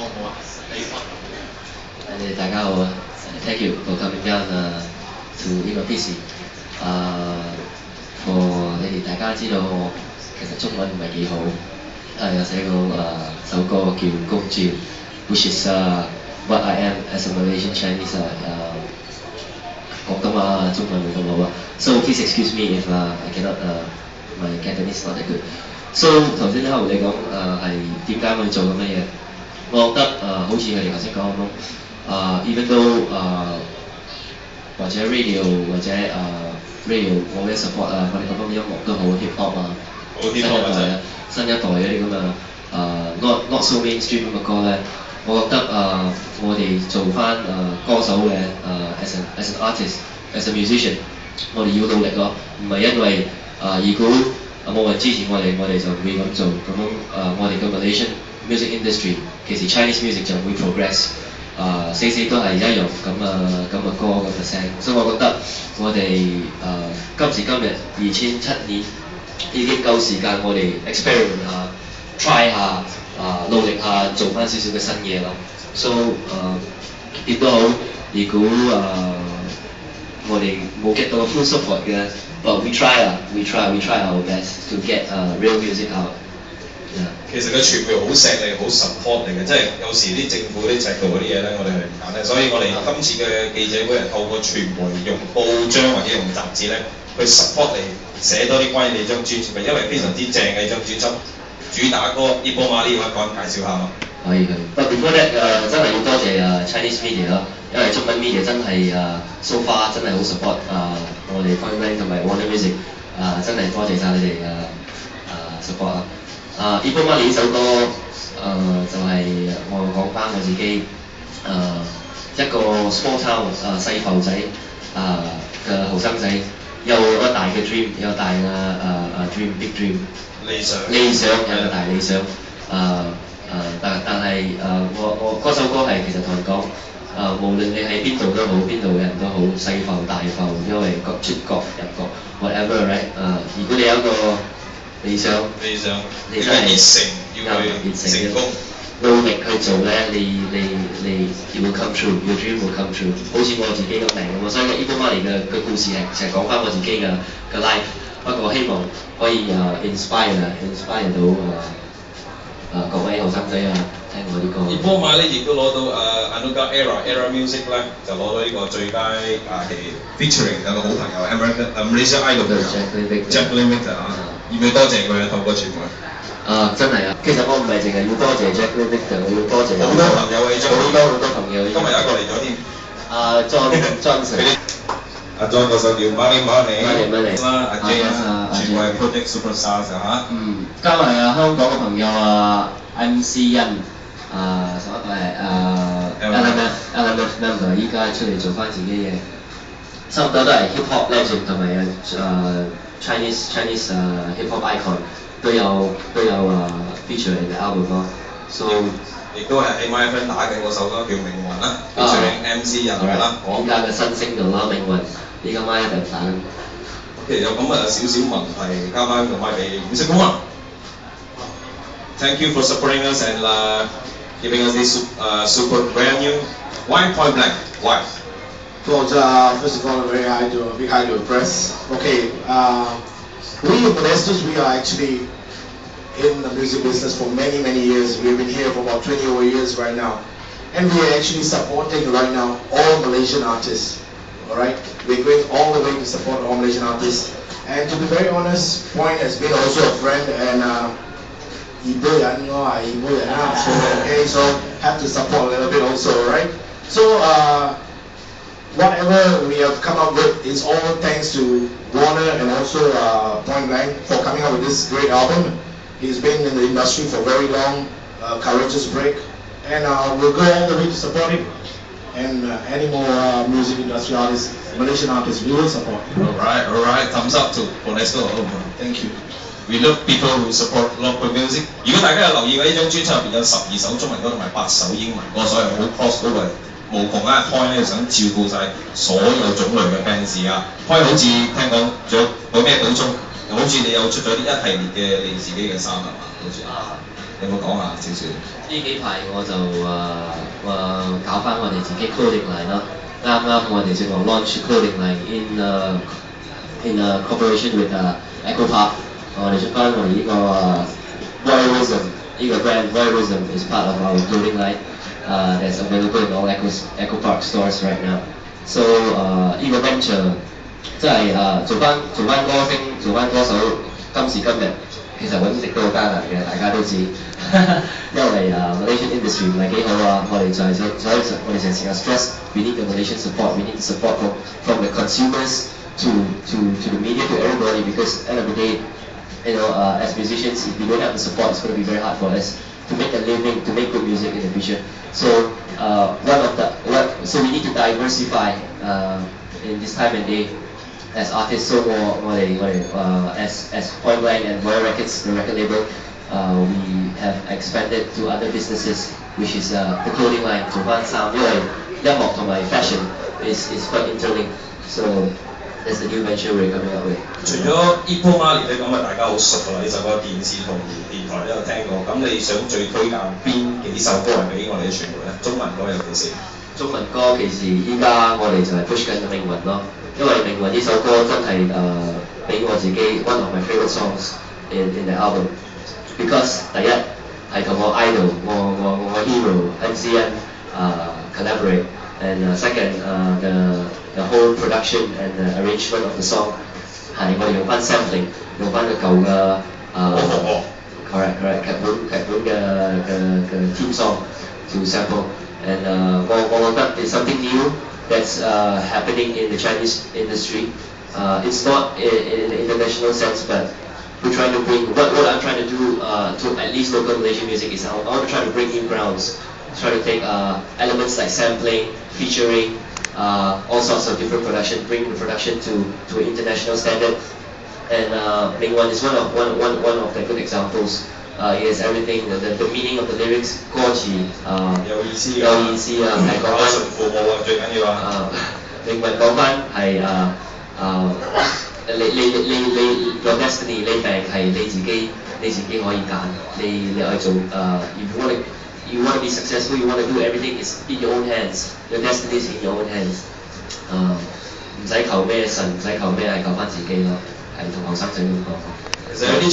好啊？大家好啊！Thank you for coming down to Indonesia。你哋大家知道我其實中文唔係幾好，有寫過首歌叫《公照》，which is what I am as a Malaysian Chinese 廣東話中文冇咁好啊。So please excuse me if I cannot my Cantonese not that good。So 頭先後你講係點解去做咁嘅嘢？我覺得好似佢哋頭先講咁even though 或者 radio 或者radio 我嘅 support 我哋嗰方面音樂都好 hip hop 新一代嗰啲咁not so mainstream 咁嘅歌咧，我覺得我哋做翻歌手嘅as an artist as a musician， 我哋要努力咯，唔係因為如果冇人支持我哋就唔會咁做，咁樣我哋嘅 Malaysian music industry 其實 Chinese music 就會 progress。死都係一樣咁嘅歌咁嘅聲，所以我覺得我哋今時今日2007年已經夠時間我哋 experiment 下 try 下努力下做翻少少嘅新嘢咯。So 亦都好，如果我哋冇 get 到 full support 嘅，but we try our best to get real music out。其實個傳媒好錫你，好 support 你嘅，即係有時啲政府啲制度嗰啲嘢咧，我哋係唔揀咧，所以我哋今次嘅記者會係透過傳媒用報章或者用雜誌咧去 support 你，寫多啲關於你張專輯嘅，因為非常之正嘅一張專輯，主打歌《Ipoh Malik》可以講介紹下嘛？可以。不過 before that 真係要多謝Chinese media 咯，因為中文 media 真係so far 真係好 support 我哋 Point Blank 同埋 Warner Music 真係多謝晒你哋support Ipoh Malik 呢首歌就係我講翻我自己一個 small town 細埠仔嘅後生仔，有一大嘅 dream， 有大嘅dream big dream 理想有個大理想但係我嗰首歌係其實同人講無論你喺邊度都好，邊度嘅人都好，細埠大埠，因為出國入國 whatever right 如果你有一個理想你真係要去成功，努力去做咧，你 it will come true， your dream will come true。好似我自己個名咁，所以Ipoh Malik嘅故事係成日講翻我自己嘅 life。不過希望可以inspire 到各位後生仔聽我啲歌。Ipoh Malik亦都攞到Anugerah Era Music 咧，就攞到呢個最佳featuring 有個好朋友 Malaysia Idol 嘅 Jacqueline Victor 要唔要多謝佢透過傳媒？真係其實我唔係淨係要多謝 Jacqueline Victor， 我要多謝好多朋友好多朋友。今日有一個嚟咗添。John Sir。John 嗰首叫 Money Money 啦，阿 J 全部係 Project Superstars 加埋香港嘅朋友MC 欣仲有一個係LMF member， 依家出嚟做翻自己嘢，差唔多都係 hip hop legend 同埋Chinese hip hop icon 都有feature in the album 咯。So 亦都係喺 MyFM 打緊嗰首歌叫《命運》啦，featuring MC 人啦。依家嘅新星度啦，《命運》依家 MyFM 打緊。OK， 有咁少少問題，交翻個麥俾伍識峰啊。Thank you for supporting us and giving us this super brand new. Why Point Blank? Why? Well, first of all, a big hi to the press. Okay, we in Molestus, we are actually in the music business for many years. We've been here for about 20 over years right now, and we are actually supporting right now all Malaysian artists. All right, we're going all the way to support all Malaysian artists. And to be very honest, Point has been also a friend and so okay, so have to support a little bit also, right? So whatever we have come up with is all thanks to Warner and also Point Blank for coming up with this great album. He's been in the industry for very long, Courageous Break, and we'll go all the way to support him. And any more music industry artists, Malaysian artists, we will support. Alright, thumbs up to Polesto. Thank you. We love people who support local music. 如果大家有留意嘅呢張專輯入邊有12首中文歌同埋8首英文歌，所以好 crossover， 無窮啊 Point 咧想照顧晒所有種類嘅 fans 啊。Point 好似聽講仲有咩補充？好似你有出咗一系列嘅你自己嘅衫係嘛？好似有冇講下少少？呢幾排我就搞翻我哋自己 clothing line 咯，啱啱我哋正話 launch clothing line in cooperation with Echo Park，我哋出翻我哋呢個Voyeurism 呢個 brand Voyeurism is part of our clothing line that's available in all Echo Park stores right now. So 呢個 venture 即係做翻歌星，做翻歌手，今時今日其實揾食都好艱難嘅，大家都知。因為Malaysian industry 唔係幾好啊，我哋就係所以我哋成日 stress we need the Malaysian support, we need the support from the consumers to the media, to everybody, because end of the day, as musicians, if we don't have the support, it's going to be very hard for us to make a living, to make good music in the future. So so we need to diversify in this time and day as artists. So as Point Blank and Voyeur Records, the record label, we have expanded to other businesses, which is the clothing line, 做翻衫，因為音樂同埋 fashion is quite interlinked. So that's the new venture we're coming up with. 除咗 Ipoh Malik 咧，咁大家好熟㗎啦，呢首歌電視同電台都有聽過。咁你想最推介邊幾首歌係俾我哋嘅傳媒咧？中文歌尤其是。中文歌其實依家我哋就係 push 緊命運咯，因為命運呢首歌真係俾我自己 one of my favorite songs in the album。Because 第一係同我 idol 我 hero MCN collaborate, and second the whole production and the arrangement of the song 係我哋用翻 sampling， 用翻個舊嘅correct 劇本嘅 theme song to sample, and 我覺得 it's something new that's happening in the Chinese industry. It's not in the international sense, but we're trying to bring what I'm trying to do to at least local Malaysian music is I want to try to bring new grounds, try to take elements like sampling, featuring, all sorts of different production, bring the production to an international standard. And Ming Wan is one of the good examples. He has everything, the meaning of the lyrics, 歌詞有意思係講翻順父母最緊要靈魂講翻係你個 destiny 你命係你自己可以揀，你可以做you want to be successful, you want to do everything is in your own hands, your destiny is in your own hands. 唔使求咩神，唔使求咩，係求翻自己咯，係同後生仔咁講。其實有啲